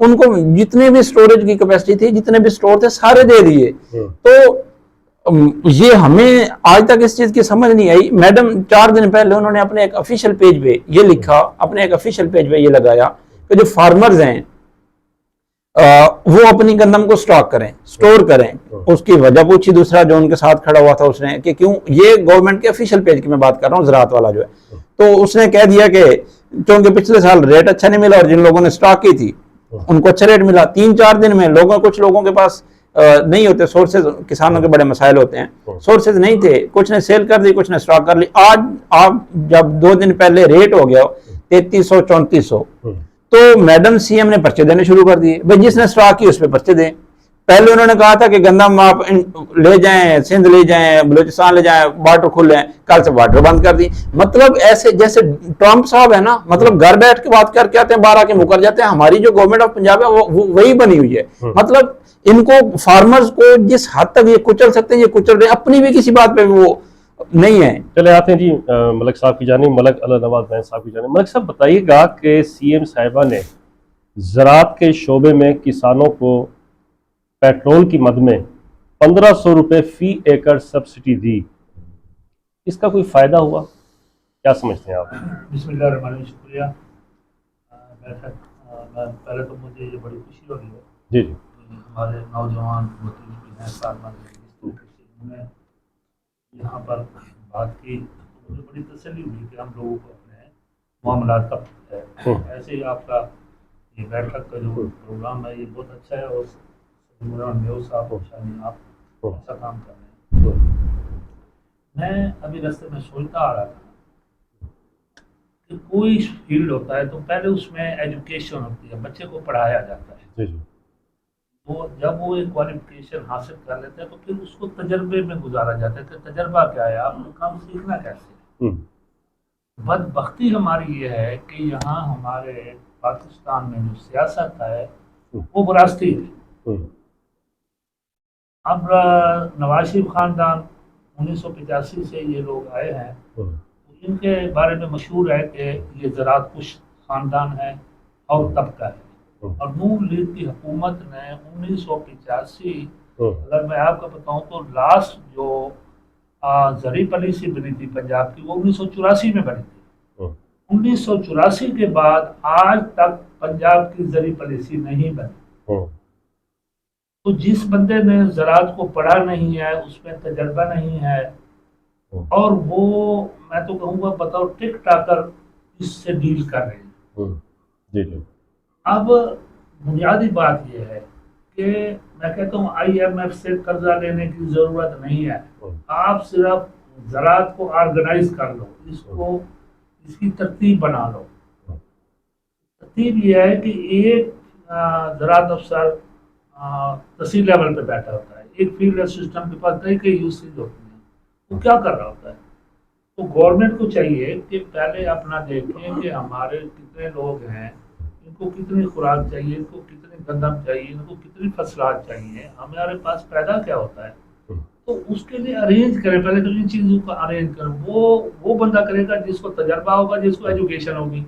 ان کو جتنے بھی اسٹوریج کی کیپیسٹی تھی، جتنے بھی اسٹور تھے، سارے دے دیے. تو یہ ہمیں آج تک اس چیز کی سمجھ نہیں آئی. میڈم 4 دن پہلے انہوں نے اپنے ایک افیشیل پیج پہ یہ لکھا، اپنے ایک افیشیل پیج پہ یہ لگایا کہ جو فارمرز ہیں وہ اپنی گندم کو سٹاک کریں، سٹور کریں. اس کی وجہ پوچھی دوسرا جو ان کے ساتھ کھڑا ہوا تھا اس نے کہ کیوں. یہ گورنمنٹ کے افیشیل پیج کی میں بات کر رہا ہوں، زراعت والا جو ہے. تو اس نے کہہ دیا کہ چونکہ پچھلے سال ریٹ اچھا نہیں ملا اور جن لوگوں نے سٹاک کی تھی ان کو اچھا ریٹ ملا. 3-4 دن میں کچھ لوگوں کے پاس نہیں ہوتے سورسز، کسانوں کے بڑے مسائل ہوتے ہیں، سورسز نہیں تھے، کچھ نے سیل کر دی، کچھ نے سٹاک کر لی. آج آپ جب 2 دن پہلے ریٹ ہو گیا 3300-3400، تو میڈم سی ایم نے پرچے دینے شروع کر دیے. بھائی جس نے سٹاک کی اس پہ پرچے دیں. پہلے انہوں نے کہا تھا کہ گندم آپ لے جائیں، سندھ لے جائیں، بلوچستان لے جائیں، بارڈر کھل ہیں. کل سے بارڈر بند کر دی. مطلب ایسے جیسے ٹرمپ صاحب ہے نا، مطلب گھر بیٹھ کے بات کر کے آتے ہیں، باہر آ کے مکر جاتے ہیں. ہماری جو گورنمنٹ آف پنجاب ہے وہ وہی بنی ہوئی ہے. مطلب ان کو فارمرز کو جس حد تک یہ کچل سکتے ہیں یہ کچل رہے ہیں، اپنی بھی کسی بات پہ وہ نہیں ہے. چلے آتے ہیں جی ملک صاحب کی جانب، ملک اللہ نواز بین صاحب کی جانب. ملک صاحب بتائیے گا کہ سی ایم صاحبہ نے زراعت کے شعبے میں کسانوں کو پیٹرول کی مد میں 1500 روپے فی ایکڑ سبسڈی دی، اس کا کوئی فائدہ ہوا؟ کیا سمجھتے ہیں آپ؟ بسم اللہ الرحمن الرحیم. شکریہ. پہلے تو مجھے یہ بڑی خوشی ہو رہی ہے جی جی کہ ہمارے نوجوان وکیل بھی ہیں، فارمر ہیں، اس طریقے سے انہوں نے یہاں پر بات کی. مجھے بڑی تسلی ہوئی کہ ہم لوگوں کو اپنے معاملات کا پتہ ہے. ایسے ہی آپ کا یہ بیٹھک کا جو پروگرام ہے یہ بہت اچھا ہے، اور میو صاحب آپ اچھا کام کر رہے ہیں. میں ابھی راستے میں سوچتا آ رہا تھا کہ کوئی فیلڈ ہوتا ہے تو پہلے اس میں ایجوکیشن ہوتی ہے، بچے کو پڑھایا جاتا ہے. تو جب وہ ایک کوالیفکیشن حاصل کر لیتے ہیں تو پھر اس کو تجربے میں گزارا جاتا ہے کہ تجربہ کیا ہے، آپ کو کام سیکھنا کیسے ہے. بدبختی ہماری یہ ہے کہ یہاں ہمارے پاکستان میں جو سیاست ہے وہ وراثتی ہے. اب نواز شریف خاندان 1985 سے یہ لوگ آئے ہیں، ان کے بارے میں مشہور ہے کہ یہ زراعت کش خاندان ہے اور طبقہ ہے. اور نون لیگ کی حکومت نے 1985، اگر میں آپ کو بتاؤں تو لاسٹ جو زرعی پالیسی بنی تھی پنجاب کی وہ 1984 میں بنی تھی. 1984 کے بعد آج تک پنجاب کی زرعی پالیسی نہیں بنی. تو جس بندے نے زراعت کو پڑھا نہیں ہے، اس میں تجربہ نہیں ہے، اور وہ میں تو کہوں گا بطور ٹک ٹاکر اس سے ڈیل کر رہے ہیں. اب بنیادی بات یہ ہے کہ میں کہتا ہوں IMF سے قرضہ لینے کی ضرورت نہیں ہے. آپ صرف زراعت کو آرگنائز کر لو، اس کی ترتیب بنا لو. ترتیب یہ ہے کہ ایک زراعت افسر تحصیل لیول پہ بیٹھا ہوتا ہے، ایک فیلڈ اسسٹنٹ کے پاس کئی یوزز ہوتی ہیں. وہ کیا کر رہا ہوتا ہے؟ تو گورنمنٹ کو چاہیے کہ پہلے اپنا دیکھیں کہ ہمارے کتنے لوگ ہیں، ان کو کتنی خوراک چاہیے، ان کو کتنی گندم چاہیے، ان کو کتنی فصلات چاہیے، ہمارے پاس پیدا کیا ہوتا ہے. تو اس کے لیے ارینج کریں، پہلے تو ان چیزوں کو ارینج کریں. وہ بندہ کرے گا جس کو تجربہ ہوگا، جس کو ایجوکیشن ہوگی.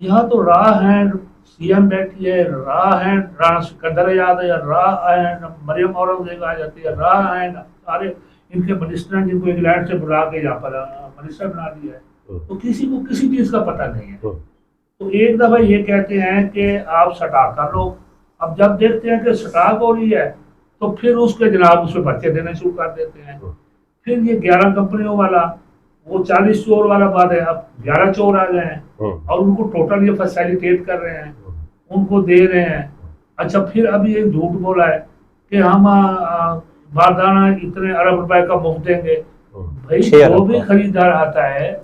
یہاں تو راہ ہینڈ سی ایم بیٹھی ہے، راہ ہینڈ رانا سکندر یاد ہے، راہ ہینڈ مریم اورنگزیب آ جاتی ہے، راہ ہینڈ سارے ان کے منسٹر جن کو انگلینڈ سے بلا کے یہاں پر منسٹر بنا دیا ہے. تو کسی کو کسی چیز کا پتہ نہیں ہے. تو ایک دفعہ یہ کہتے ہیں کہ آپ سٹاک کر لو. اب جب دیکھتے ہیں کہ سٹاک ہو رہی ہے تو پھر اس کے جناب اس میں پرچے دینے شروع کر دیتے ہیں. پھر یہ 11 کمپنیوں والا وہ 40 چور والا بات ہے. اب 11 چور آ گئے ہیں اور ان کو ٹوٹل یہ فیسیلیٹیٹ کر رہے ہیں، ان کو دے رہے ہیں. اچھا پھر ابھی ایک جھوٹ بولا ہے کہ ہم باردانہ اتنے ارب روپے کا مفت دیں گے. بھائی جو بھی خریدار آتا ہے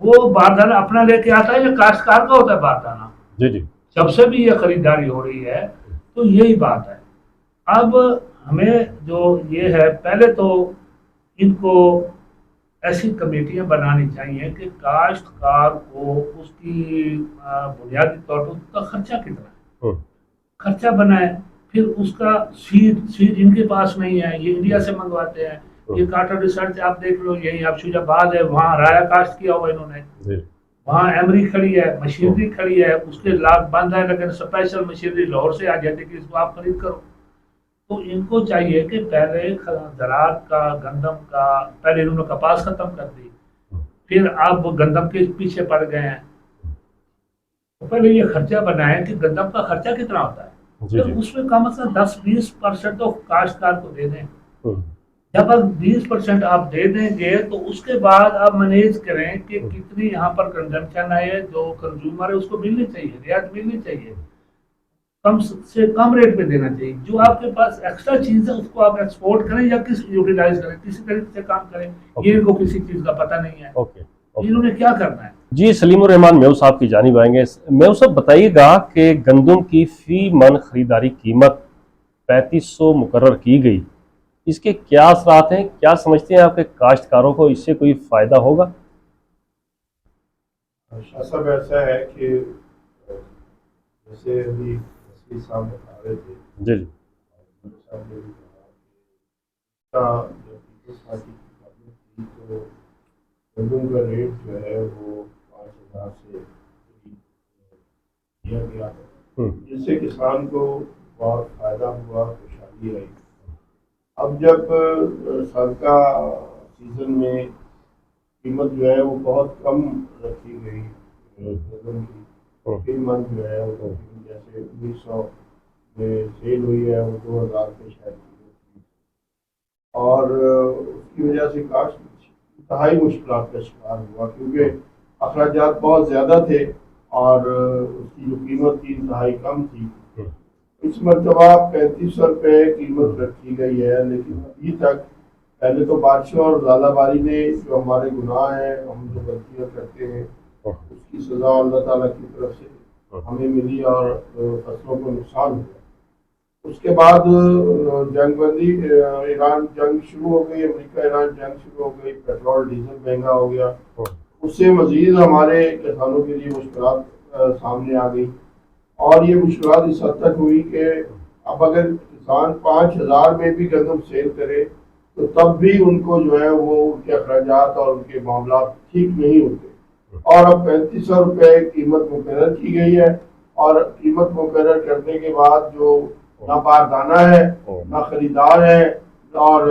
وہ باردانہ اپنا لے کے آتا ہے یا کاشتکار کا ہوتا ہے باردانہ؟ جب سے بھی یہ خریداری ہو رہی ہے تو یہی بات ہے. اب ہمیں جو یہ ہے پہلے تو ان کو ایسی کمیٹیاں بنانی چاہیے کہ کاشتکار کو اس کی بنیادی طور پر اس کا خرچہ کتنا ہے خرچہ بنائے. پھر اس کا سیڈ ان کے پاس نہیں ہے، یہ انڈیا سے منگواتے ہیں. یہ کاٹن ریسرچ آپ دیکھ لو، یہی آپ شوجہ باز ہے وہاں رایا کاشت کیا ہوا انہوں نے. وہاں ایمری کھڑی ہے, مشینری کھڑی ہے, اس کے لاک بند ہے, لیکن اسپیشل مشینری لاہور سے آ جاتی ہے کہ اس کو آپ خرید کرو. تو ان کو چاہیے کہ پہلے زراعت کا, گندم کا, پہلے انہوں نے کپاس ختم کر دی, پھر آپ گندم کے پیچھے پڑ گئے ہیں. تو پہلے یہ خرچہ بنائیں کہ گندم کا خرچہ کتنا ہوتا ہے, پھر اس میں کم از کم 10-20% تو کاشتکار کو دے دیں. جب آپ 20% آپ دے دیں گے تو اس کے بعد آپ مینیج کریں کہ کتنی یہاں پر کنزمپشن ہے, جو کنزیومر ہے اس کو ملنی چاہیے, رعایت ملنی چاہیے, کم سے کم ریٹ پہ دینا چاہیے. جو آپ کے پاس ایکسٹرا چیز ہے اس کو آپ ایکسپورٹ کریں یا یوٹیلائز کریں, کسی طریقے سے کام کریں. یہ ان کو کسی چیز کا پتہ نہیں ہے, انہوں نے کیا کرنا ہے. جی سلیم الرحمان میو صاحب کی جانب آئیں گے. میو صاحب بتائیے گا کہ گندم کی فی من خریداری قیمت 3500 مقرر کی گئی, اس کے کیا اثرات ہیں, کیا سمجھتے ہیں آپ کے کاشتکاروں کو اس سے کوئی فائدہ ہوگا؟ شاہ صاحب ایسا ہے کہ جیسے ابھی وسیع صاحب بتا رہے تھے, جی صاحب نے بھی کہا کہ پیپلز پارٹی کی گورنمنٹ تھی تو گندم کا ریٹ جو ہے وہ 5000 سے دیا گیا ہے, جس سے کسان کو بہت فائدہ ہوا, خوشحالی رہی. اب جب سابقہ سیزن میں قیمت جو ہے وہ بہت کم رکھی گئی گندم کی, فی من جو ہے وہ جیسے 1900 میں سیل ہوئی ہے وہ 2000 پہ شاید تھی, اور اس کی وجہ سے کاشت انتہائی مشکلات کا شکار ہوا کیونکہ اخراجات بہت زیادہ تھے اور اس کی جو قیمت تھی انتہائی کم تھی. اس مرتبہ 3500 روپے قیمت رکھی گئی ہے, لیکن ابھی تک پہلے تو بارشوں اور ژالہ باری نے جو ہمارے گناہ ہیں, ہم جو غلطیاں کرتے ہیں اس کی سزا اللہ تعالیٰ کی طرف سے ہمیں ملی اور فصلوں کو نقصان ہوا. اس کے بعد جنگ بندی, ایران جنگ شروع ہو گئی, امریکہ ایران جنگ شروع ہو گئی, پیٹرول ڈیزل مہنگا ہو گیا, اس سے مزید ہمارے کسانوں کے لیے مشکلات سامنے آ گئی. اور یہ مشکلات اس حد تک ہوئی کہ اب اگر کسان 5000 میں بھی گندم سیل کرے تو تب بھی ان کو جو ہے وہ ان کے اخراجات اور ان کے معاملات ٹھیک نہیں ہوتے. اور اب 3500 روپے قیمت مقرر کی گئی ہے, اور قیمت مقرر کرنے کے بعد جو نہ باردانہ ہے نہ خریدار ہے, اور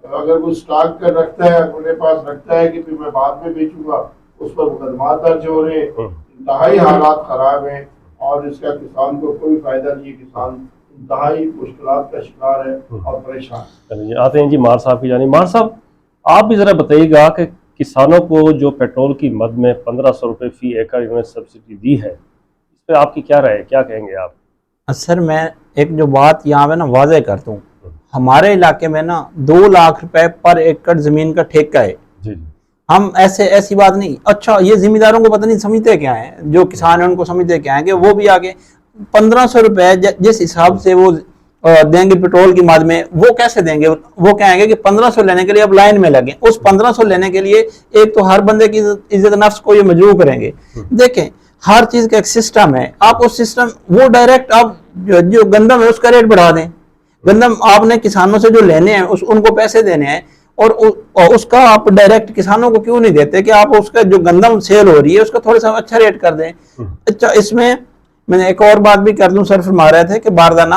اگر کوئی اسٹاک کر رکھتا ہے اپنے پاس رکھتا ہے کہ پھر میں بعد میں بیچوں گا, اس پر مقدمات درج ہو رہے ہیں. انتہائی حالات خراب ہیں اور اس کا کسان کو کوئی فائدہ نہیں ہے, کسان انتہائی مشکلات کا شکار ہے اور پریشان. آتے ہیں جی مار صاحب کی جانب. مار صاحب آپ بھی ذرا بتائیے گا کہ کسانوں کو جو پیٹرول کی مد میں 1500 روپے فی ایکڑ انہوں نے سبسڈی دی ہے, اس پہ آپ کی کیا رائے ہے, کیا کہیں گے آپ؟ سر میں ایک جو بات یہاں پہ نا واضح کرتا ہوں, ہمارے علاقے میں نا 2 لاکھ روپے پر ایکڑ زمین کا ٹھیکہ ہے. ہم ایسی بات نہیں, اچھا یہ ذمہ داروں کو پتہ نہیں سمجھتے کیا ہیں, جو کسان ہیں ان کو سمجھتے کیا ہیں کہ وہ بھی آگے 1500 روپے جس حساب سے وہ دیں گے پیٹرول کی مد میں, وہ کیسے دیں گے؟ وہ کہیں گے کہ 1500 لینے کے لیے اب لائن میں لگیں. اس 1500 لینے کے لیے ایک تو ہر بندے کی عزت نفس کو یہ مجبور کریں گے. دیکھیں ہر چیز کا ایک سسٹم ہے, آپ اس سسٹم وہ ڈائریکٹ آپ جو گندم ہے اس کا ریٹ بڑھا دیں. گندم آپ نے کسانوں سے جو لینے ہیں ان کو پیسے دینے ہیں, اور اس کا آپ ڈائریکٹ کسانوں کو کیوں نہیں دیتے کہ آپ اس کا جو گندم سیل ہو رہی ہے اس کا تھوڑا سا اچھا ریٹ کر دیں. اچھا اس میں نے ایک اور بات بھی کر دوں, سر فرما رہے تھے کہ باردانہ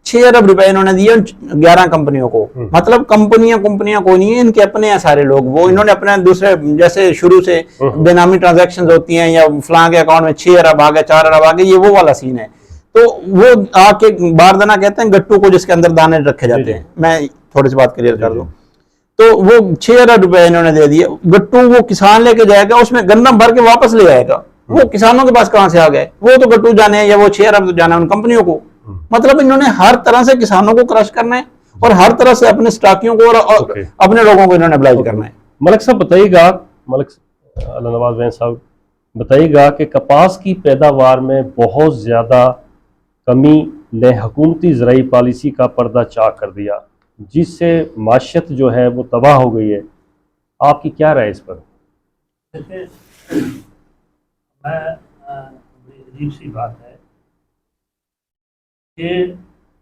6 ارب روپے انہوں نے دیے 11 کمپنیوں کو. مطلب کمپنیاں کوئی نہیں ہیں, ان کے اپنے ہیں سارے لوگ, وہ انہوں نے اپنے دوسرے جیسے شروع سے بے نامی ٹرانزیکشن ہوتی ہیں یا فلاں کے اکاؤنٹ میں 6 ارب آ گئے 4 ارب آ گئے, یہ وہ والا سین ہے. تو وہ آ کے باردانہ کہتے ہیں گٹو کو جس کے اندر دانے رکھے جاتے ہیں. میں تھوڑی سی بات کلیئر کر دوں تو وہ 6 ارب روپے انہوں نے دے دیے. گٹو وہ کسان لے کے جائے گا, اس میں گندم بھر کے واپس لے آئے گا. وہ کسانوں کے پاس کہاں سے آ گئے, وہ تو گٹو جانے ہیں یا وہ 6 ارب تو جانا ہے ان کمپنیوں کو. مطلب انہوں نے ہر طرح سے کسانوں کو کرش کرنا ہے اور ہر طرح سے اپنے سٹاکیوں کو اور اپنے لوگوں کو انہوں نے ابلائز کرنا ہے. ملک صاحب بتائیے گا, ملک اللہ نواز بین صاحب بتائیے گا کہ کپاس کی پیداوار میں بہت زیادہ کمی نے حکومتی زرعی پالیسی کا پردہ چاک کر دیا, جس سے معیشت جو ہے وہ تباہ ہو گئی ہے. آپ کی کیا رائے اس پر؟ دیکھیں میں عجیب سی بات ہے کہ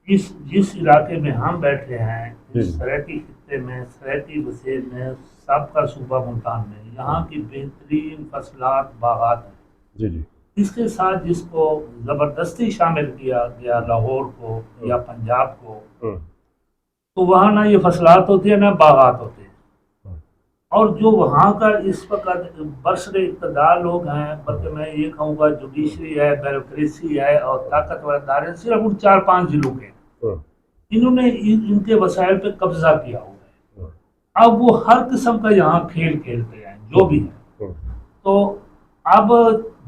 جس علاقے میں ہم بیٹھے ہیں, اس سریتی خطے میں, سریتی وسیع میں, سابقہ صوبہ ملتان میں یہاں کی بہترین فصلات باغات ہیں. جی جی. اس کے ساتھ جس کو زبردستی شامل کیا گیا لاہور کو یا پنجاب کو، تو وہاں نہ یہ فصلات ہوتی ہیں نہ باغات ہوتے ہیں. اور جو وہاں کا اس وقت برسر اقتدار لوگ ہیں، بلکہ میں یہ کہوں گا جوڈیشری ہے، بیوروکریسی ہے اور طاقتور ادارے صرف ان 4-5 ضلعوں کے ہیں. انہوں نے ان کے وسائل پہ قبضہ کیا ہوا ہے. اب وہ ہر قسم کا یہاں کھیل کھیلتے ہیں جو بھی ہے. تو اب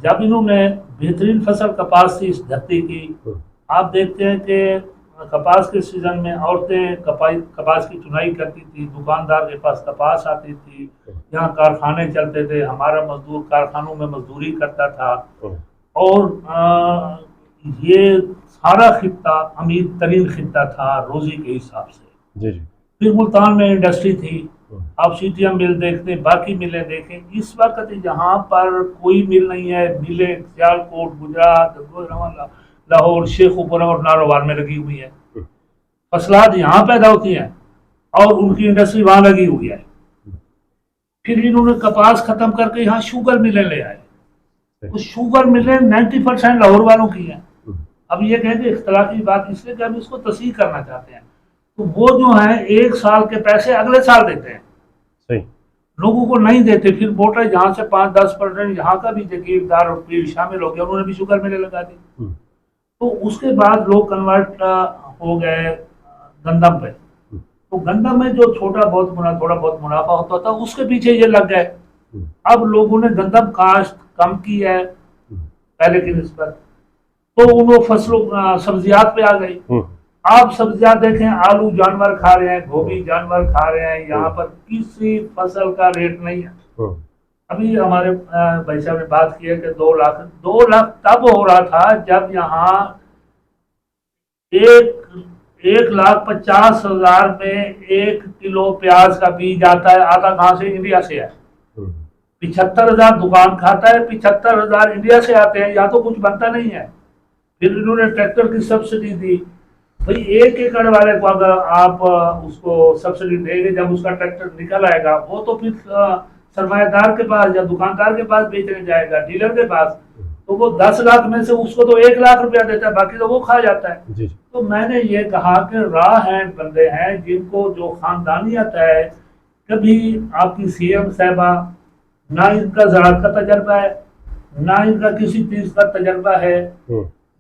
جب انہوں نے بہترین فصل کپاس کی اس دھرتی کی، آپ دیکھتے ہیں کہ کپاس کے سیزن میں عورتیں کپاس کی چنائی کرتی تھی، دکاندار کے پاس کپاس آتی تھی، یہاں کارخانے چلتے تھے، ہمارا مزدور کارخانوں میں مزدوری کرتا تھا. اور یہ سارا خطہ امیر ترین خطہ تھا روزی کے حساب سے. جی جی. پھر ملتان میں انڈسٹری تھی، آپ سیٹیاں مل دیکھتے ہیں، باقی ملیں دیکھیں. اس وقت یہاں پر کوئی مل نہیں ہے. ملیں سیالکوٹ، گجرات، لاہور، شیخوپورہ اور نارووار میں لگی ہوئی ہے. فصلات یہاں پیدا ہوتی ہیں اور ان کی انڈسٹری وہاں لگی ہوئی ہے. پھر انہوں نے کپاس ختم کر کے یہاں شوگر ملیں لے آئے. تو شوگر ملیں 90% لاہور والوں کی ہیں. اب یہ کہیں کہ اختلافی بات اس لیے کہ ہم اس کو تصحیح کرنا چاہتے ہیں. تو وہ جو ہیں 1 سال کے پیسے اگلے سال دیتے ہیں، صحیح لوگوں کو نہیں دیتے. پھر موٹر جہاں سے 5-10% یہاں کا بھی جگیردار اور شامل ہو گیا، انہوں نے بھی شوگر ملیں لگا دی. تو اس کے بعد لوگ کنورٹ ہو گئے گندم پہ. تو گندم میں جو تھوڑا بہت منافع ہوتا تھا اس کے پیچھے یہ لگ گئے. اب لوگوں نے گندم کاشت کم کی ہے پہلے کی نسبت، تو انہوں فصلوں سبزیات پہ آ گئی. آپ سبزیات دیکھیں، آلو جانور کھا رہے ہیں، گوبھی جانور کھا رہے ہیں. یہاں پر کسی فصل کا ریٹ نہیں ہے. ابھی ہمارے بھائی صاحب نے بات کی ہے کہ 2 لاکھ تب ہو رہا تھا جب یہاں 1,50,000 میں 1 کلو پیاز کا بیج آتا ہے. آتا کہاں سے؟ انڈیا سے ہے. 75,000 دکان کھاتا ہے، 75,000 انڈیا سے آتے ہیں. یہاں تو کچھ بنتا نہیں ہے. پھر انہوں نے ٹریکٹر کی سبسڈی دی. بھئی 1 ایکڑ والے کو اگر آپ اس کو سبسڈی دیں گے، جب اس کا ٹریکٹر نکل آئے گا وہ تو پھر سرمایہ دار کے پاس یا دکاندار کے پاس بیچنے جائے گا، ڈیلر کے پاس. تو وہ 10 لاکھ میں سے اس کو تو 1 لاکھ روپیہ دیتا ہے، باقی تو وہ کھا جاتا ہے. تو میں نے یہ کہا کہ راہ ہیں بندے ہیں جن کو جو خاندانیت ہے، کبھی آپ کی سی ایم صاحبہ نہ ان کا زراعت کا تجربہ ہے، نہ ان کا کسی چیز کا تجربہ ہے.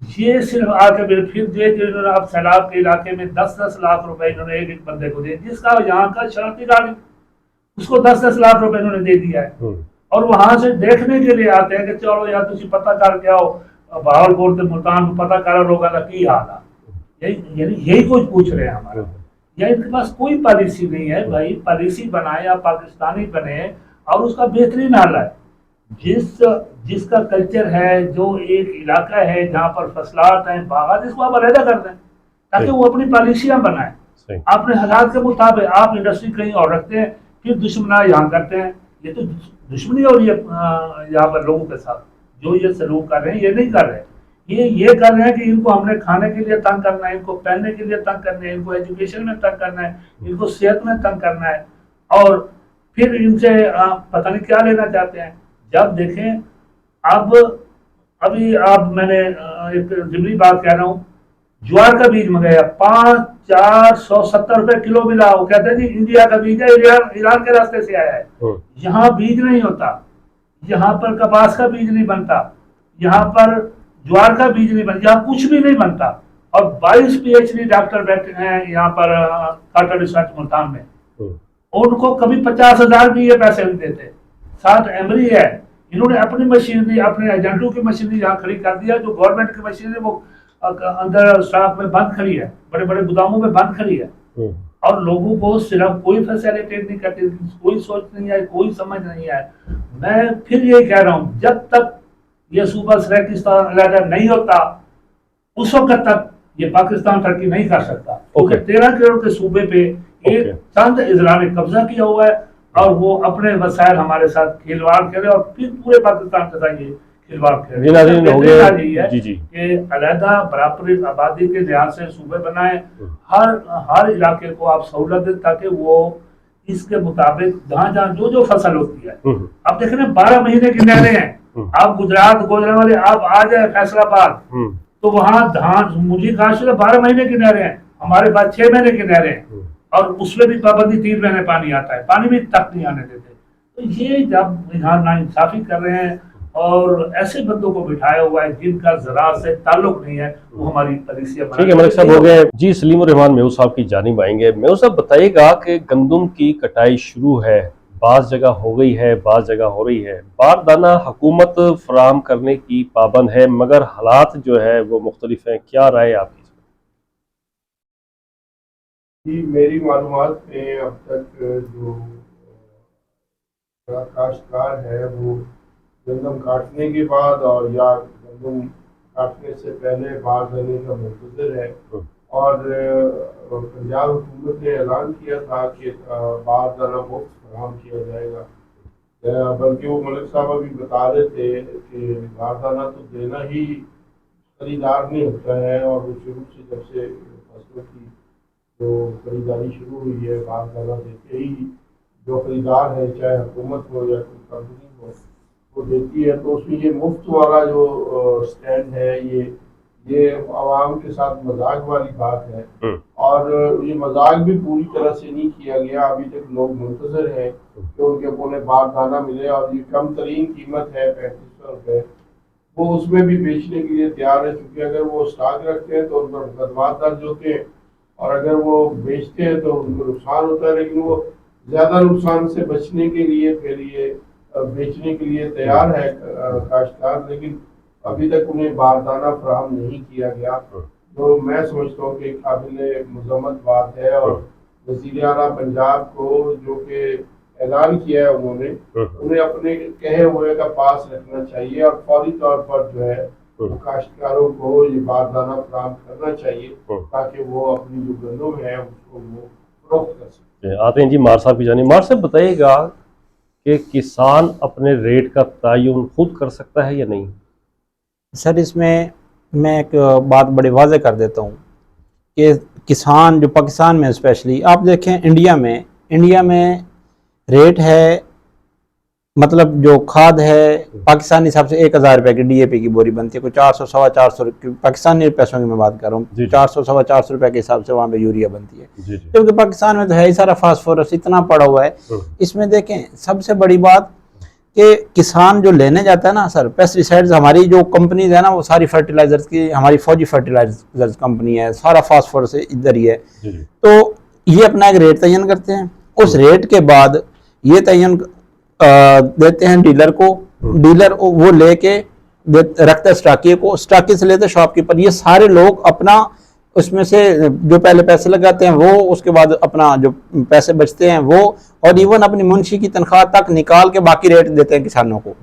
یہ صرف آ کے پھر انہوں نے اب سیلاب کے علاقے میں 10-10 لاکھ روپے انہوں نے ایک بندے کو دے، جس کا یہاں کا شرطی گاڑی اس کو 10-10 لاکھ روپے انہوں نے دے دیا ہے. اور وہاں سے دیکھنے کے لیے آتے ہیں کہ چلو یار تھی پتہ کر کے آؤ، بہاولپور سے ملتان کو پتہ کرو لوگوں کا کی حال ہے. یہی کچھ پوچھ رہے ہیں ہمارا. یا ان کے پاس کوئی پالیسی نہیں ہے. بھائی پالیسی بنائے، آپ پاکستانی بنے اور اس کا بہترین حال ہے. جس کا کلچر ہے، جو ایک علاقہ ہے جہاں پر فصلات ہیں، باغات، اس کو آپ علیحدہ کر دیں تاکہ وہ اپنی پالیسیاں بنائیں اپنے حالات کے مطابق. آپ انڈسٹری کہیں اور رکھتے ہیں، پھر دشمنا یہاں کرتے ہیں. یہ تو دشمنی ہو رہی ہے یہاں پر لوگوں کے ساتھ. جو یہ سلوک کر رہے ہیں یہ نہیں کر رہے. یہ کر رہے ہیں کہ ان کو ہم نے کھانے کے لیے تنگ کرنا ہے، ان کو پہننے کے لیے تنگ کرنا ہے، ان کو ایجوکیشن میں تنگ کرنا ہے، ان کو صحت میں تنگ کرنا ہے، اور پھر ان سے پتہ نہیں کیا لینا چاہتے ہیں. جب دیکھیں ابھی میں نے ایک ضمنی بات کہہ رہا ہوں، جوار کا بیج منگایا 470 روپے کلو ملا. وہ کہتے ہیں جی انڈیا کا بیج ہے، ایران کے راستے سے آیا ہے. یہاں بیج نہیں ہوتا، یہاں پر کپاس کا بیج نہیں بنتا، یہاں پر جوار کا بیج نہیں بنتا، یہاں کچھ بھی نہیں بنتا. اور 22 PhD ڈاکٹر بیٹھے ہیں یہاں پر کارٹر ریسرچ ملتان میں. ان کو کبھی 50,000 بھی یہ پیسے نہیں دیتے. ساتھ ایمری ہے، انہوں نے اپنی مشینری، اپنے ایجنٹوں کی مشینری یہاں کھڑی کر دیا. جو گورنمنٹ کی مشینری وہ اندر اسٹاف میں بند کھڑی ہے، بڑے بڑے گوداموں میں بند کھڑی ہے. اور لوگوں کو صرف کوئی فیسیلیٹیٹ نہیں کرتی، کوئی سوچ نہیں ہے، کوئی سمجھ نہیں ہے. میں پھر یہ کہہ رہا ہوں، جب تک یہ صوبہ سریکستان علیحدہ نہیں ہوتا اس وقت تک یہ پاکستان ترقی نہیں کر سکتا. کیونکہ 13 کروڑ کے صوبے پہ ایک چند اضلاع نے قبضہ کیا ہوا ہے اور وہ اپنے وسائل ہمارے ساتھ کھلواڑ کرے اور پھر پورے پاکستان کے ساتھ یہ کھلواڑ کرے. کہ علیحدہ برابری آبادی کے لحاظ سے صوبے بنائیں، ہر علاقے کو آپ سہولت دیں تاکہ وہ اس کے مطابق جہاں جہاں جو جو فصل ہوتی ہے، اب دیکھ رہے ہیں 12 مہینے کی نہریں ہیں. آپ گجرات گوجران والے آپ آ جائیں فیصل آباد تو وہاں دھان مجھے کاشت 12 مہینے کی نہریں ہیں، ہمارے پاس 6 مہینے کی نہریں ہیں، اور اس میں بھی پابندی 3 مہینے پانی آتا ہے، پانی بھی تک نہیں آنے دیتے. تو یہ جب یہاں ناانصافی کر رہے ہیں اور ایسے بندوں کو بٹھایا ہوا ہے جن کا زراعت سے تعلق نہیں ہے، وہ ہماری پالیسیاں ٹھیک ہے ملک صاحب ہو گئے. جی سلیم الرحمان میو صاحب کی جانب آئیں گے. میو صاحب بتائیے گا کہ گندم کی کٹائی شروع ہے، بعض جگہ ہو گئی ہے، بعض جگہ ہو رہی ہے، باردانہ حکومت فراہم کرنے کی پابند ہے، مگر حالات جو ہے وہ مختلف ہیں، کیا رائے آپ کی؟ جی میری معلومات میں اب تک جو کاشتکار ہے وہ گندم کاٹنے کے بعد اور یا گندم کاٹنے سے پہلے باردانے کا منتظر ہے. اور پنجاب حکومت نے اعلان کیا تھا کہ باردانہ مفت فراہم کیا جائے گا، بلکہ وہ ملک صاحب ابھی بتا رہے تھے کہ باردانہ تو دینا ہی خریدار نہیں ہوتا ہے، اور وہ شروع سے جب سے فصلوں کی جو خریداری شروع ہوئی ہے باردانہ دیتے ہی جو خریدار ہے، چاہے حکومت ہو یا کوئی کمپنی ہو، وہ دیتی ہے. تو اس میں یہ مفت والا جو سٹینڈ ہے یہ عوام کے ساتھ مذاق والی بات ہے، اور یہ مذاق بھی پوری طرح سے نہیں کیا گیا. ابھی تک لوگ منتظر ہیں کہ ان کے انہیں باردانہ ملے، اور یہ کم ترین قیمت ہے 3500 روپے، وہ اس میں بھی بیچنے کے لیے تیار ہے، کیونکہ اگر وہ اسٹاک رکھتے ہیں تو ان پر مقدمات درج ہوتے ہیں، اور اگر وہ بیچتے ہیں تو ان کو نقصان ہوتا ہے. لیکن وہ زیادہ نقصان سے بچنے کے لیے پھر یہ بیچنے کے لیے تیار ہے کاشتکار، لیکن ابھی تک انہیں باردانہ فراہم نہیں کیا گیا، جو میں سمجھتا ہوں کہ قابل مذمت بات ہے. اور وزیر اعلیٰ پنجاب کو جو کہ اعلان کیا ہے انہیں اپنے کہے ہوئے کا پاس رکھنا چاہیے، اور فوری طور پر جو ہے کاشتکاروں کو یہ باردانہ فراہم کرنا چاہیے تاکہ وہ اپنی جو گندم ہے اس کو وہ فروخت کر سکیں. آتے ہیں جی مار صاحب کی جانب. مار صاحب بتائیے گا کہ کسان اپنے ریٹ کا تعین خود کر سکتا ہے یا نہیں؟ سر اس میں ایک بات بڑی واضح کر دیتا ہوں کہ کسان جو پاکستان میں اسپیشلی آپ دیکھیں انڈیا میں ریٹ ہے، مطلب جو کھاد ہے پاکستانی حساب سے 1000 روپے کی ڈی اے پی کی بوری بنتی ہے، کوئی 400 سوا 400 پاکستانی پیسوں کی میں بات کر رہا ہوں، 400 سوا 400 روپے کے حساب سے وہاں پہ یوریا بنتی ہے. کیونکہ پاکستان میں تو ہے ہی سارا فاسفورس اتنا پڑا ہوا ہے. اس میں دیکھیں سب سے بڑی بات کہ کسان جو لینے جاتا ہے نا سر، پیسٹی سائڈز ہماری جو کمپنیز ہیں نا وہ ساری فرٹیلائزرز کی، ہماری فوجی فرٹیلائزرز کمپنی ہے، سارا فاسفورس ادھر ہی ہے. تو یہ اپنا ایک ریٹ تعین کرتے ہیں، اس ریٹ کے بعد یہ تعین دیتے ہیں ڈیلر کو، ڈیلر وہ لے کے رکھتا ہے اسٹاکی کو، اسٹاکی سے لیتے شاپ کیپر. یہ سارے لوگ اپنا اس میں سے جو پہلے پیسے لگاتے ہیں وہ، اس کے بعد اپنا جو پیسے بچتے ہیں وہ، اور ایون اپنی منشی کی تنخواہ تک نکال کے باقی ریٹ دیتے ہیں کسانوں کو.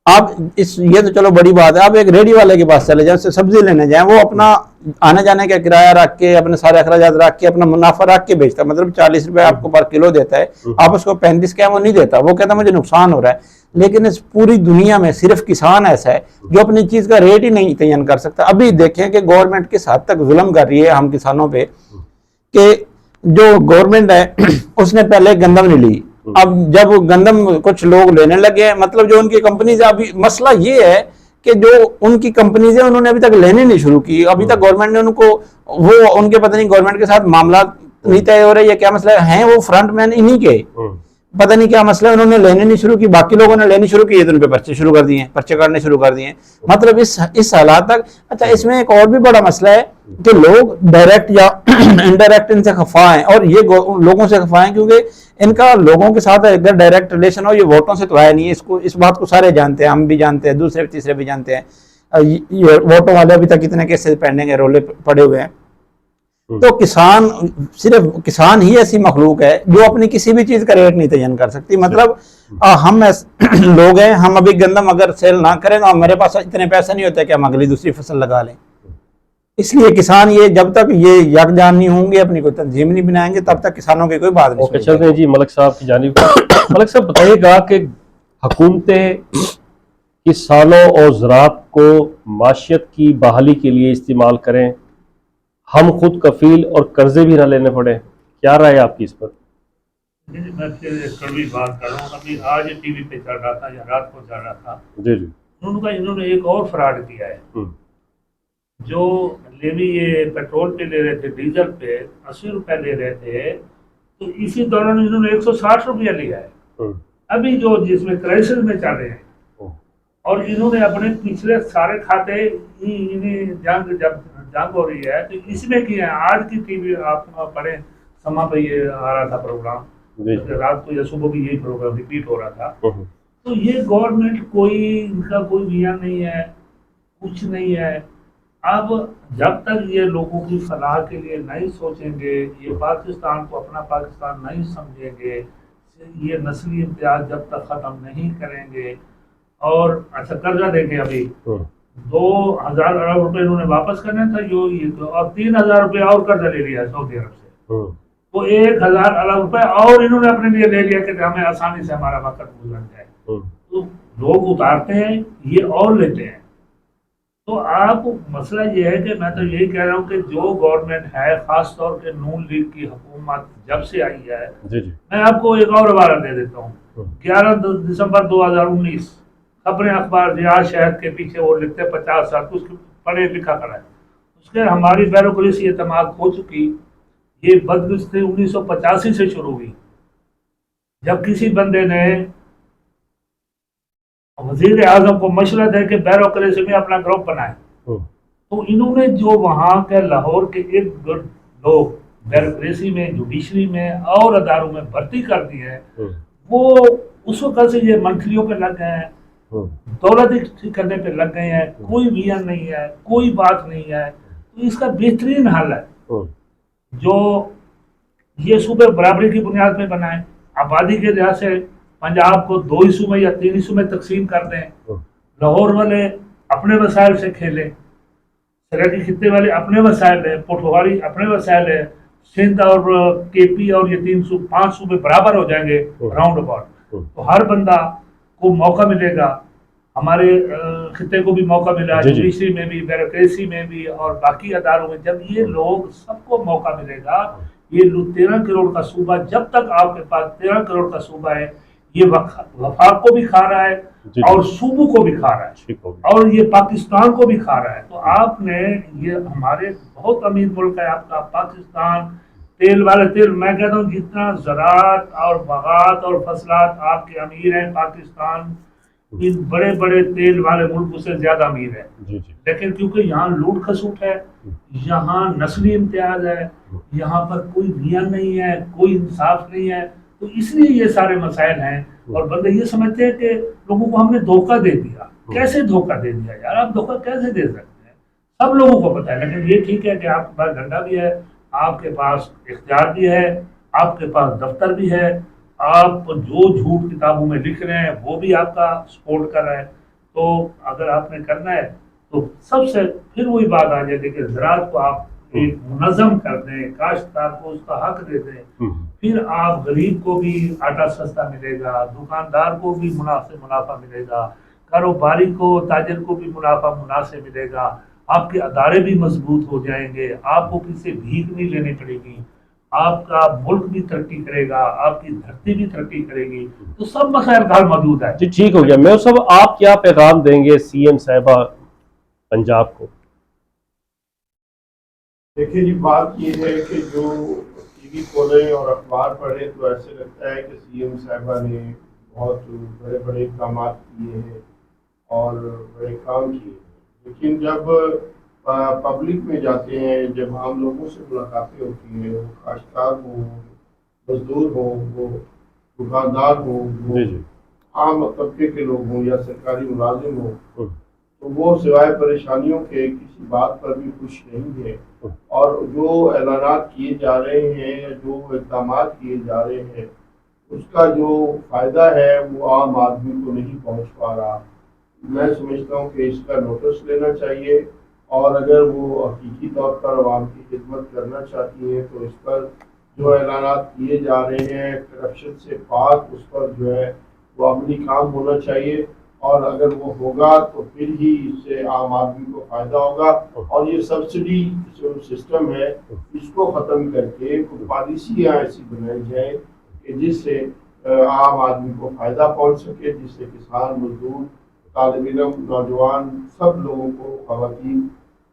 آپ یہ تو چلو بڑی بات ہے. آپ ایک ریڈی والے کے پاس چلے جائیں، اس سے سبزی لینے جائیں، وہ اپنا آنے جانے کا کرایہ رکھ کے، اپنے سارے اخراجات رکھ کے، اپنا منافع رکھ کے بیچتا ہے. مطلب 40 روپے آپ کو پر کلو دیتا ہے، آپ اس کو 35 کیا وہ نہیں دیتا، وہ کہتا ہے مجھے نقصان ہو رہا ہے. لیکن اس پوری دنیا میں صرف کسان ایسا ہے جو اپنی چیز کا ریٹ ہی نہیں تعین کر سکتا. ابھی دیکھیں کہ گورنمنٹ کس حد تک ظلم کر رہی ہے ہم کسانوں پہ، کہ جو گورنمنٹ ہے اس نے پہلے گندم نہیں لی، اب جب گندم کچھ لوگ لینے لگے ہیں، مطلب جو ان کی کمپنیز ہے، ابھی مسئلہ یہ ہے کہ جو ان کی کمپنیز ہیں انہوں نے ابھی تک لینے نہیں شروع کی. ابھی تک گورنمنٹ نے ان کو وہ ان کے پتہ نہیں گورنمنٹ کے ساتھ معاملات نہیں طے ہو رہے یا کیا مسئلہ ہے، وہ فرنٹ مین انہی کے پتہ نہیں کیا مسئلہ ہے، انہوں نے لینے نہیں شروع کی، باقی لوگوں نے لینی شروع کی ہے تو ان پہ پرچے شروع کر دیے ہیں، پرچے کرنے شروع کر دیے ہیں. مطلب اس حالات تک. اچھا اس میں ایک اور بھی بڑا مسئلہ ہے کہ لوگ ڈائریکٹ یا انڈائریکٹ ان سے خفا ہیں، اور یہ لوگوں سے خفا ہیں کیونکہ ان کا لوگوں کے ساتھ اگر ڈائریکٹ ریلیشن ہو، یہ ووٹوں سے تو آیا نہیں ہے. اس بات کو سارے جانتے ہیں، ہم بھی جانتے ہیں، دوسرے تیسرے بھی جانتے ہیں. یہ ووٹوں والے ابھی تک اتنے کیسے پینڈنگ ہے، رولے پڑے ہوئے ہیں. تو کسان صرف کسان ہی ایسی مخلوق ہے جو اپنی کسی بھی چیز کا ریٹ نہیں تعین کر سکتی. مطلب ہم لوگ ہیں، ہم ابھی گندم اگر سیل نہ کریں تو میرے پاس اتنے پیسے نہیں ہوتے کہ ہم اگلی دوسری فصل لگا لیں. اس لیے کسان یہ جب تک یہ یکجان نہیں ہوں گے، اپنی کوئی تنظیم نہیں بنائیں گے، تب تک کسانوں کی کوئی بات نہیں. چلتے ہیں جی ملک صاحب کی جانب. ملک صاحب بتائیے گا کہ حکومتیں کسانوں اور زراعت کو معیشت کی بحالی کے لیے استعمال کریں، ہم خود کفیل اور قرضے بھی نہ لینے پڑے، کیا رائے آپ کی اس پر؟ میں پھر ایک کڑوی بات کر رہا ہوں. ابھی آج ٹی وی پہ چل رہا تھا یا رات کو چل رہا تھا. جی جی. انہوں نے ایک اور فراڈ کیا ہے. جو لیوی یہ پیٹرول پہ لے رہے تھے, ڈیزل پہ 80 روپے لے رہے تھے, تو اسی دوران انہوں نے 160 روپیہ لیا ہے ابھی جو جس میں کرائسس میں چل رہے ہیں. اور انہوں نے اپنے پچھلے سارے کھاتے انہیں جب جنگ ہو رہی ہے تو اس میں کیا ہے. آج کی ٹی وی آپ پڑھیں, سما پہ یہ آ رہا تھا پروگرام, رات کو یا صبح بھی یہی پروگرام ریپیٹ ہو رہا تھا. تو یہ گورنمنٹ کوئی ان کا کوئی ویژن نہیں ہے, کچھ نہیں ہے. اب جب تک یہ لوگوں کی فلاح کے لیے نہیں سوچیں گے, یہ پاکستان کو اپنا پاکستان نہیں سمجھیں گے, یہ نسلی امتیاز جب تک ختم نہیں کریں گے. اور اچھا قرضہ دیکھیں, ابھی 2000 ارب روپے انہوں نے واپس کرنا تھا اور 3000 روپے اور قرضہ لے لیا سعودی عرب سے. وہ 1000 ارب روپے اور انہوں نے اپنے لیے لے لیا کہ ہمیں آسانی سے ہمارا وقت گزر جائے. تو لوگ اتارتے ہیں, یہ اور لیتے ہیں. تو آپ مسئلہ یہ ہے کہ میں تو یہی کہہ رہا ہوں کہ جو گورنمنٹ ہے, خاص طور پہ نون لیگ کی حکومت جب سے آئی ہے, میں آپ کو ایک اور حوالہ دے دیتا ہوں. 11 دسمبر 2019 خبریں اخبار ریاض شہر کے پیچھے وہ لکھتے 50 سال اس کے پڑھے لکھا کرا ہے. اس کے ہماری بیوروکریسی اعتماد ہو چکی. یہ بدگزری 1985 سے شروع ہوئی, جب کسی بندے نے وزیر اعظم کو مشورہ دے کے بیوروکریسی میں اپنا گروپ بنائے. تو انہوں نے جو وہاں کے لاہور کے ارد گرد لوگ بیوروکریسی میں, جوڈیشری میں اور اداروں میں بھرتی کر دی ہے, وہ اس وقت سے یہ منتریوں پہ لگ گئے ہیں, دولت کرنے پہ لگ گئے ہیں. کوئی ویژن نہیں ہے, کوئی بات نہیں ہے. تو اس کا بہترین حل ہے جو یہ صوبے برابری کی بنیاد پہ بنائیں, آبادی کے لحاظ سے پنجاب کو 2 حصوں میں یا 3 حصوں میں تقسیم کر دیں. لاہور والے اپنے وسائل سے کھیلیں, سرحدی خطے والے اپنے وسائل ہیں, پٹواری اپنے وسائل ہیں, سندھ اور کے پی اور یہ 5 صوبے برابر ہو جائیں گے راؤنڈ اباؤٹ. تو ہر بندہ کو موقع ملے گا, ہمارے خطے کو بھی موقع ملا, جوڈیشری میں بھی, بیوروکریسی میں بھی اور باقی اداروں میں. جب یہ لوگ سب کو موقع ملے گا, یہ 13 کروڑ کا صوبہ, جب تک آپ کے پاس 13 کروڑ کا صوبہ ہے, یہ وفاق کو بھی کھا رہا ہے اور صوبوں کو بھی کھا رہا ہے اور یہ پاکستان کو بھی کھا رہا ہے. تو آپ نے یہ ہمارے بہت امیر ملک ہے آپ کا پاکستان, تیل والے تیل, میں کہتا ہوں جتنا زراعت اور باغات اور فصلات آپ کے امیر ہیں, پاکستان ان بڑے بڑے تیل والے ملکوں سے زیادہ امیر ہے. لیکن کیونکہ یہاں لوٹ کھسوٹ ہے, یہاں نسلی امتیاز ہے, یہاں پر کوئی ویژن نہیں ہے, کوئی انصاف نہیں ہے, تو اس لیے یہ سارے مسائل ہیں. اور بندے یہ سمجھتے ہیں کہ لوگوں کو ہم نے دھوکہ دے دیا. کیسے دھوکہ دے دیا یار, آپ دھوکہ کیسے دے سکتے ہیں؟ سب لوگوں کو پتہ ہے. لیکن یہ ٹھیک ہے کہ آپ کے پاس ڈنڈا بھی ہے, آپ کے پاس اختیار بھی ہے, آپ کے پاس دفتر بھی ہے, آپ جو جھوٹ کتابوں میں لکھ رہے ہیں وہ بھی آپ کا سپورٹ کر رہا ہے. تو اگر آپ نے کرنا ہے تو سب سے پھر وہی بات آ جائے کہ زراعت کو آپ ایک منظم کر دیں, کاشتکار کو اس کا حق دے دیں, پھر آپ غریب کو بھی آٹا سستا ملے گا, دکاندار کو بھی منافع ملے گا, کاروباری کو, تاجر کو بھی مناسب ملے گا, آپ کے ادارے بھی مضبوط ہو جائیں گے, آپ کو کسی سے بھیک نہیں لینی پڑے گی, آپ کا ملک بھی ترقی کرے گا, آپ کی دھرتی بھی ترقی کرے گی. تو سب مسائل کا حل موجود ہے. جی ٹھیک ہو گیا. میں صاحب آپ کیا پیغام دیں گے سی ایم صاحبہ پنجاب کو؟ دیکھیں جی, بات یہ ہے کہ جو ٹی وی کھولیں اور اخبار پڑھیں تو ایسے لگتا ہے کہ سی ایم صاحبہ نے بہت بڑے بڑے اقدامات کیے ہیں اور بڑے کام کیے ہیں. لیکن جب پبلک میں جاتے ہیں, جب عام لوگوں سے ملاقاتیں ہوتی ہیں, وہ کاشتکار ہوں, مزدور ہوں, وہ دکاندار ہوں, وہ عام طبقے کے لوگ ہوں یا سرکاری ملازم ہوں, تو وہ سوائے پریشانیوں کے کسی بات پر بھی خوش نہیں ہے. اور جو اعلانات کیے جا رہے ہیں یا جو اقدامات کیے جا رہے ہیں, اس کا جو فائدہ ہے وہ عام آدمی کو نہیں پہنچ پا رہا. میں سمجھتا ہوں کہ اس کا نوٹس لینا چاہیے, اور اگر وہ حقیقی طور پر عوام کی خدمت کرنا چاہتی ہیں تو اس پر جو اعلانات کیے جا رہے ہیں کرپشن سے پاک, اس پر جو ہے وہ عملی کام ہونا چاہیے. اور اگر وہ ہوگا تو پھر ہی اس سے عام آدمی کو فائدہ ہوگا. اور یہ سبسڈی جو سسٹم ہے اس کو ختم کر کے پالیسیاں ایسی بنائی جائیں کہ جس سے عام آدمی کو فائدہ پہنچ سکے، جس سے کسان، مزدور، طالب علم، نوجوان، سب لوگوں کو، خواتین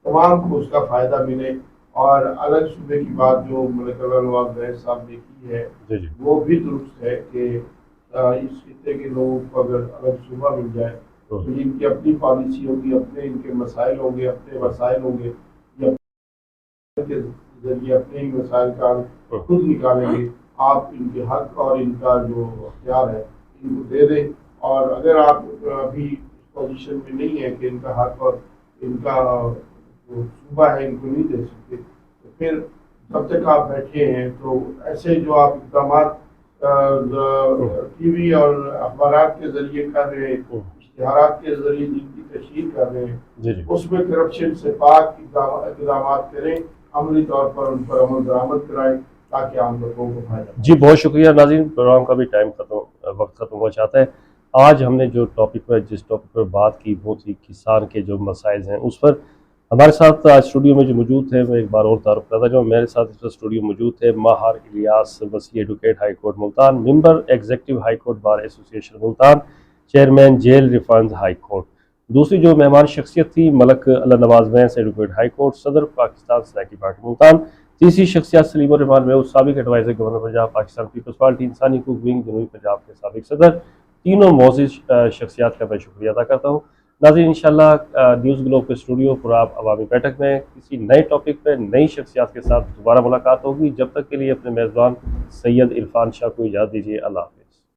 تمام کو اس کا فائدہ ملے۔ اور الگ صوبے کی بات جو ملک اللہ نواز بحث صاحب نے کی ہے وہ بھی درست ہے کہ اس خطے کے لوگوں کو اگر الگ صوبہ مل جائے تو ان کی اپنی پالیسی ہوگی، اپنے ان کے مسائل ہوں گے، اپنے وسائل ہوں گے، یا کے ذریعے اپنے ہی مسائل کا خود نکالیں گے۔ آپ ان کے حق اور ان کا جو اختیار ہے ان کو دے دیں، اور اگر آپ ابھی اس پوزیشن میں نہیں ہے کہ ان کا حق اور ان کا جو صوبہ ہے ان کو نہیں دے سکتے، تو پھر جب تک آپ بیٹھے ہیں تو ایسے جو آپ اقدامات ٹی وی اور اخبارات کے ذریعے کر رہے ہیں، اشتہارات کے ذریعے جن کی تشہیر کر رہے ہیں، اس میں کرپشن سے پاک اقدامات کریں، عملی طور پر ان پر عمل درآمد کرائیں تاکہ عام لوگوں کو فائدہ ہو۔ جی بہت شکریہ ناظرین، پروگرام کا بھی وقت ختم ہو جاتا ہے۔ آج ہم نے جو جس ٹاپک پر بات کی وہ تھی کسان کے جو مسائل ہیں اس پر۔ ہمارے ساتھ آج اسٹوڈیو میں جو موجود تھے، میں ایک بار اور تعارف کرتا جاؤں، میرے ساتھ اس وقت اسٹوڈیو موجود تھے Maher Ilyas Wasi, advocate high court Multan, member executive high court bar association Multan, chairman jail references high court. دوسری جو مہمان شخصیت تھی Malik Allah Nawaz Bains, advocate high court, صدر پاکستان سنیکی پارٹی ملتان۔ تیسری شخصیت سلیم الرحمان محمود، سابق adviser governor Punjab, Pakistan peoples party, انسانی حقوق ونگ، جنوبی پنجاب کے سابق صدر۔ تینوں معزز شخصیات کا میں شکریہ ادا کرتا ہوں۔ ناظرین انشاءاللہ نیوز گلوب کے اسٹوڈیو پراب عوامی بیٹھک میں کسی نئے ٹاپک پہ نئی شخصیات کے ساتھ دوبارہ ملاقات ہوگی۔ جب تک کے لیے اپنے میزبان سید عرفان شاہ کو اجازت دیجیے۔ اللہ حافظ۔